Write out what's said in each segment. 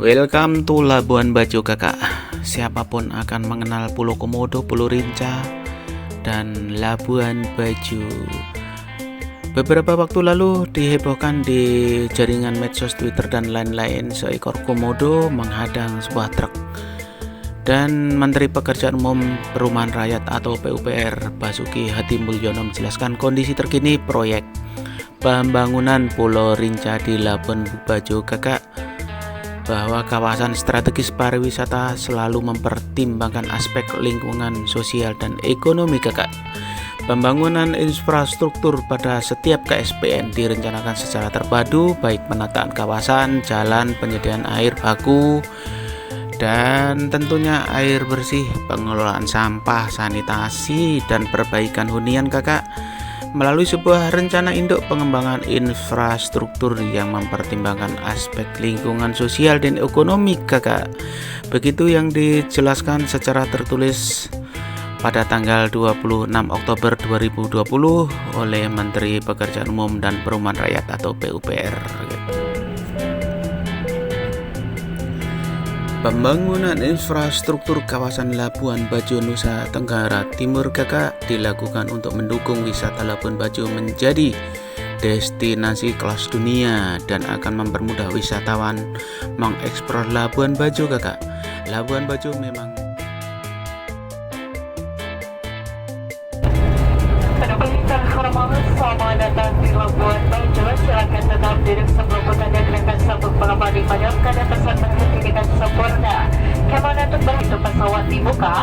Welcome to Labuan Bajo kakak. Siapapun akan mengenal Pulau Komodo, Pulau Rinca, dan Labuan Bajo. Beberapa waktu lalu dihebohkan di jaringan medsos Twitter dan lain-lain, seekor komodo menghadang sebuah truk. Dan Menteri Pekerjaan Umum Perumahan Rakyat atau PUPR Basuki Hadimulyono menjelaskan kondisi terkini proyek pembangunan Pulau Rinca di Labuan Bajo kakak, bahwa kawasan strategis pariwisata selalu mempertimbangkan aspek lingkungan, sosial, dan ekonomi kakak. Pembangunan infrastruktur pada setiap KSPN direncanakan secara terpadu, baik penataan kawasan, jalan, penyediaan air baku, dan tentunya air bersih, pengelolaan sampah, sanitasi, dan perbaikan hunian kakak, melalui sebuah rencana induk pengembangan infrastruktur yang mempertimbangkan aspek lingkungan, sosial, dan ekonomi kakak. Begitu yang dijelaskan secara tertulis pada tanggal 26 Oktober 2020 oleh Menteri Pekerjaan Umum dan Perumahan Rakyat atau PUPR. Pembangunan infrastruktur kawasan Labuan Bajo, Nusa Tenggara Timur kakak dilakukan untuk mendukung wisata Labuan Bajo menjadi destinasi kelas dunia dan akan mempermudah wisatawan mengeksplor Labuan Bajo kakak. Labuan Bajo memang selamat datang di Labuan Bajo. Silakan tetap duduk sebelum bertanya dengan sabuk pengaman dipadamkan dan pesan berhenti dengan sempurna. Kemana untuk begitu pesawat dibuka,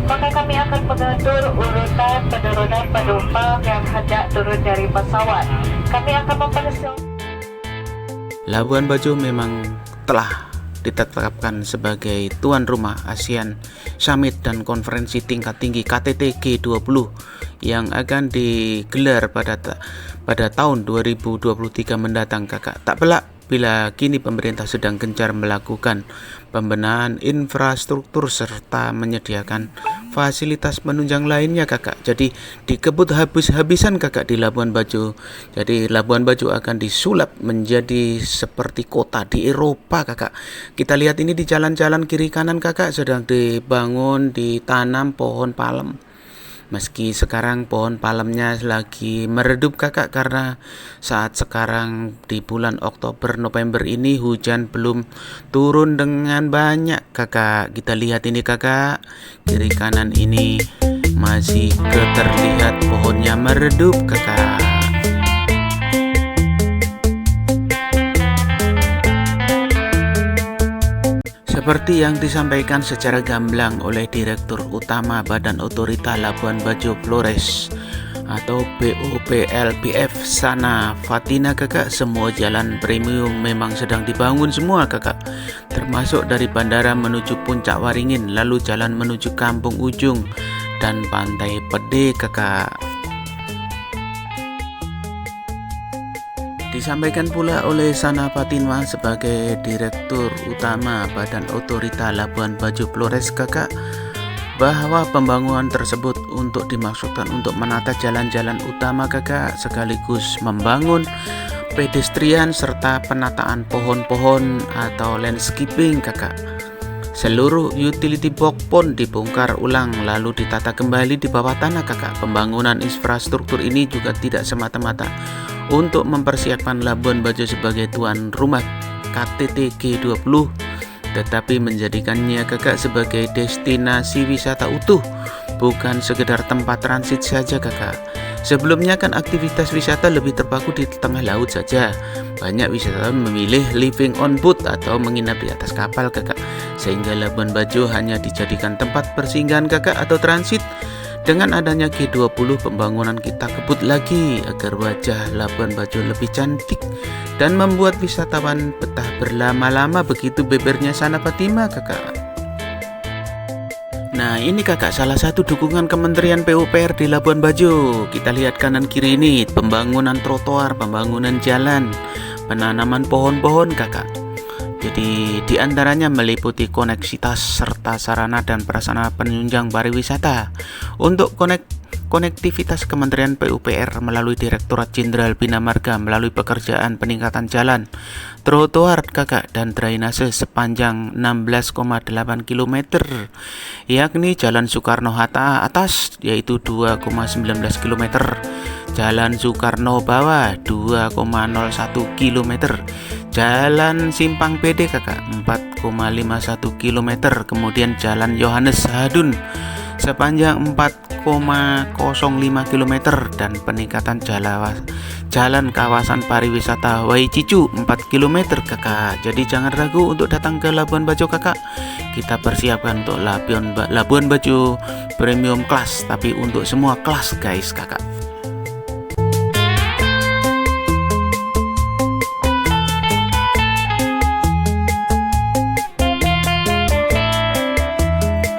maka kami akan mengatur urutan penurunan penumpang yang hendak turun dari pesawat. Kami akan mempersiapkan. Labuan Bajo memang telah ditetapkan sebagai tuan rumah ASEAN Summit dan konferensi tingkat tinggi KTT G20 yang akan digelar pada tahun 2023 mendatang kakak. Tak pelak bila kini pemerintah sedang gencar melakukan pembenahan infrastruktur serta menyediakan fasilitas penunjang lainnya kakak. Jadi dikebut habis-habisan kakak di Labuan Bajo. Jadi Labuan Bajo akan disulap menjadi seperti kota di Eropa kakak. Kita lihat ini di jalan-jalan kiri kanan kakak sedang dibangun, ditanam pohon palem. Meski sekarang pohon palemnya lagi meredup kakak karena saat sekarang di bulan Oktober November ini hujan belum turun dengan banyak kakak. Kita lihat ini kakak, kiri kanan ini masih terlihat pohonnya meredup kakak. Seperti yang disampaikan secara gamblang oleh Direktur Utama Badan Otorita Labuan Bajo Flores atau BOPLBF Sana Fatina kakak, semua jalan premium memang sedang dibangun semua kakak, termasuk dari bandara menuju Puncak Waringin, lalu jalan menuju Kampung Ujung dan Pantai Pede kakak. Disampaikan pula oleh Sana Fatima sebagai Direktur Utama Badan Otorita Labuan Bajo Flores kakak, bahwa pembangunan tersebut untuk dimaksudkan untuk menata jalan-jalan utama kakak, sekaligus membangun pedestrian serta penataan pohon-pohon atau landscaping kakak. Seluruh utility box pun dibongkar ulang lalu ditata kembali di bawah tanah kakak. Pembangunan infrastruktur ini juga tidak semata-mata untuk mempersiapkan Labuan Bajo sebagai tuan rumah KTT G20, tetapi menjadikannya kakak sebagai destinasi wisata utuh, bukan sekedar tempat transit saja kakak. Sebelumnya kan aktivitas wisata lebih terpaku di tengah laut saja. Banyak wisatawan memilih living on boat atau menginap di atas kapal kakak, sehingga Labuan Bajo hanya dijadikan tempat persinggahan kakak atau transit. Dengan adanya G20, pembangunan kita kebut lagi agar wajah Labuan Bajo lebih cantik dan membuat wisatawan betah berlama-lama, begitu bebernya Sana Fatima kakak. Nah ini kakak salah satu dukungan Kementerian PUPR di Labuan Bajo. Kita lihat kanan kiri ini, pembangunan trotoar, pembangunan jalan, penanaman pohon-pohon kakak. Jadi diantaranya meliputi koneksitas serta sarana dan prasarana penunjang pariwisata. Untuk konektivitas Kementerian PUPR melalui Direktorat Jenderal Bina Marga melalui pekerjaan peningkatan jalan, trotoar kakak, dan drainase sepanjang 16,8 km, yakni Jalan Soekarno-Hatta atas yaitu 2,19 km, Jalan Soekarno Bawah 2,01 km, Jalan Simpang PD kakak 4,51 km, kemudian Jalan Yohanes Hadun sepanjang 4,05 km, dan peningkatan jalan kawasan pariwisata Waicicu 4 km kakak. Jadi jangan ragu untuk datang ke Labuan Bajo kakak. Kita persiapkan untuk Labuan Bajo premium kelas, tapi untuk semua kelas guys kakak.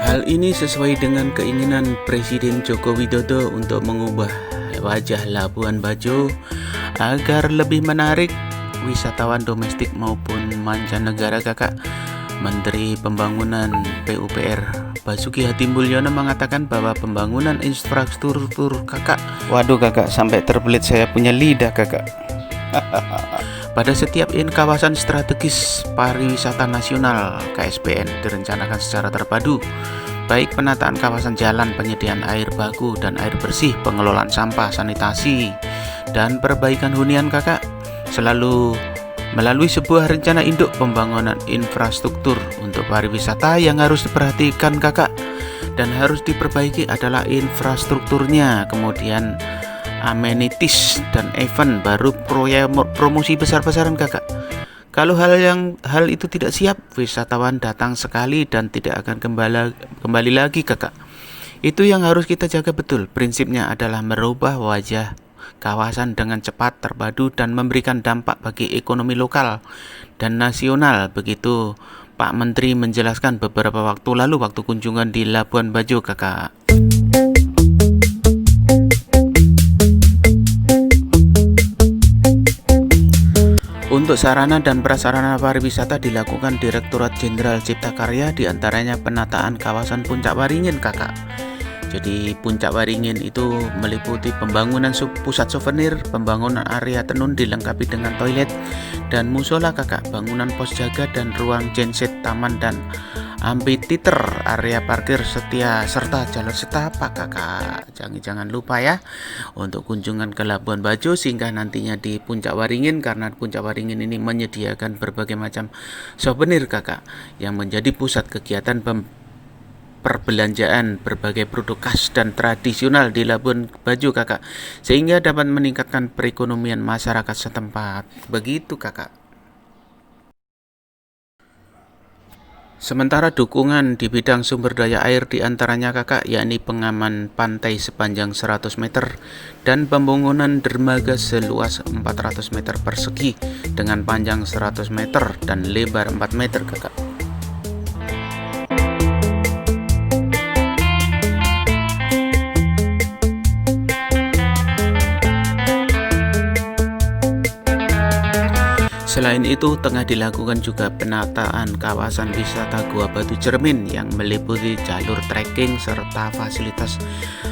Hal ini sesuai dengan keinginan Presiden Joko Widodo untuk mengubah wajah Labuan Bajo agar lebih menarik wisatawan domestik maupun mancanegara kakak. Menteri Pembangunan PUPR Basuki Hadimulyono mengatakan bahwa pembangunan infrastruktur kakak, waduh kakak, sampai terbelit saya punya lidah kakak. Pada setiap kawasan strategis pariwisata nasional KSPN direncanakan secara terpadu, baik penataan kawasan jalan, penyediaan air baku dan air bersih, pengelolaan sampah, sanitasi, dan perbaikan hunian kakak, selalu melalui sebuah rencana induk pembangunan infrastruktur untuk pariwisata. Yang harus diperhatikan kakak dan harus diperbaiki adalah infrastrukturnya, kemudian amenities dan event, baru promosi besar-besaran kakak. Kalau hal itu tidak siap, wisatawan datang sekali dan tidak akan kembali lagi kakak. Itu yang harus kita jaga betul. Prinsipnya adalah merubah wajah kawasan dengan cepat, terpadu, dan memberikan dampak bagi ekonomi lokal dan nasional. Begitu Pak Menteri menjelaskan beberapa waktu lalu waktu kunjungan di Labuan Bajo kakak. Untuk sarana dan prasarana pariwisata dilakukan Direktorat Jenderal Cipta Karya, diantaranya penataan kawasan Puncak Waringin kakak. Jadi Puncak Waringin itu meliputi pembangunan pusat souvenir, pembangunan area tenun dilengkapi dengan toilet dan musola kakak, bangunan pos jaga dan ruang genset, taman dan amphitheater, area parkir setia, serta jalur setapak kakak. Jangan lupa ya untuk kunjungan ke Labuan Bajo, singgah nantinya di Puncak Waringin, karena Puncak Waringin ini menyediakan berbagai macam souvenir kakak yang menjadi pusat kegiatan perbelanjaan berbagai produk khas dan tradisional di Labuan Bajo kakak, sehingga dapat meningkatkan perekonomian masyarakat setempat. Begitu kakak. Sementara dukungan di bidang sumber daya air diantaranya kakak, yakni pengaman pantai sepanjang 100 meter dan pembangunan dermaga seluas 400 meter persegi dengan panjang 100 meter dan lebar 4 meter kakak. Selain itu, tengah dilakukan juga penataan kawasan wisata Gua Batu Cermin yang meliputi jalur trekking serta fasilitas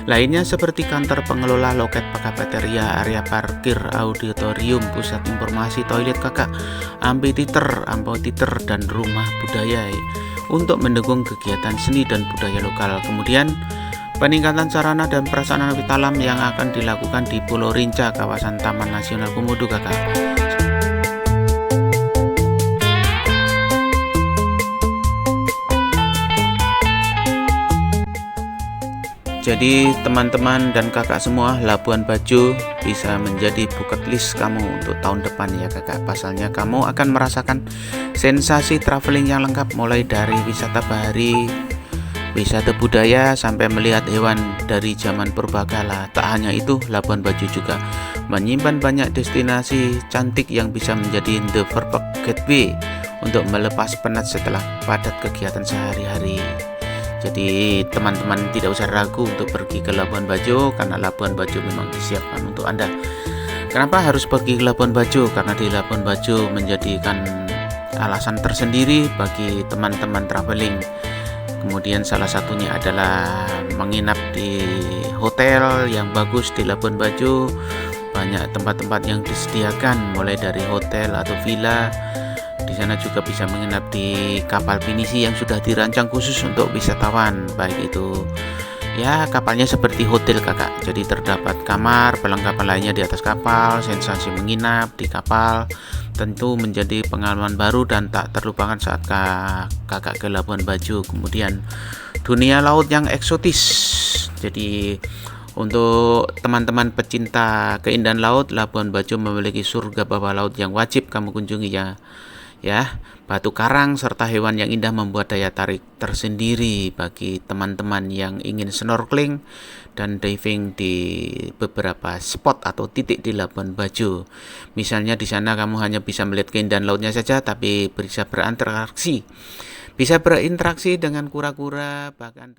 lainnya seperti kantor pengelola, loket kafeteria, area parkir, auditorium, pusat informasi, toilet kakak, amphitheater, dan rumah budaya untuk mendukung kegiatan seni dan budaya lokal. Kemudian peningkatan sarana dan prasarana alam yang akan dilakukan di Pulau Rinca, kawasan Taman Nasional Komodo kakak. Jadi teman-teman dan kakak semua, Labuan Bajo bisa menjadi bucket list kamu untuk tahun depan ya kakak. Pasalnya kamu akan merasakan sensasi traveling yang lengkap, mulai dari wisata bahari, wisata budaya, sampai melihat hewan dari zaman purbakala. Tak hanya itu, Labuan Bajo juga menyimpan banyak destinasi cantik yang bisa menjadi the perfect gateway untuk melepas penat setelah padat kegiatan sehari-hari. Jadi teman-teman tidak usah ragu untuk pergi ke Labuan Bajo, karena Labuan Bajo memang disiapkan untuk Anda. Kenapa harus pergi ke Labuan Bajo? Karena di Labuan Bajo menjadikan alasan tersendiri bagi teman-teman traveling. Kemudian salah satunya adalah menginap di hotel yang bagus di Labuan Bajo. Banyak tempat-tempat yang disediakan, mulai dari hotel atau villa. Di sana juga bisa menginap di kapal pinisi yang sudah dirancang khusus untuk wisatawan, baik itu ya kapalnya seperti hotel kakak, jadi terdapat kamar, perlengkapan lainnya di atas kapal. Sensasi menginap di kapal tentu menjadi pengalaman baru dan tak terlupakan saat kakak ke Labuan Bajo. Kemudian dunia laut yang eksotis, jadi untuk teman-teman pecinta keindahan laut, Labuan Bajo memiliki surga bawah laut yang wajib kamu kunjungi ya. Batu karang serta hewan yang indah membuat daya tarik tersendiri bagi teman-teman yang ingin snorkeling dan diving di beberapa spot atau titik di Labuan Bajo. Misalnya di sana kamu hanya bisa melihat keindahan lautnya saja, tapi bisa berinteraksi dengan kura-kura, bahkan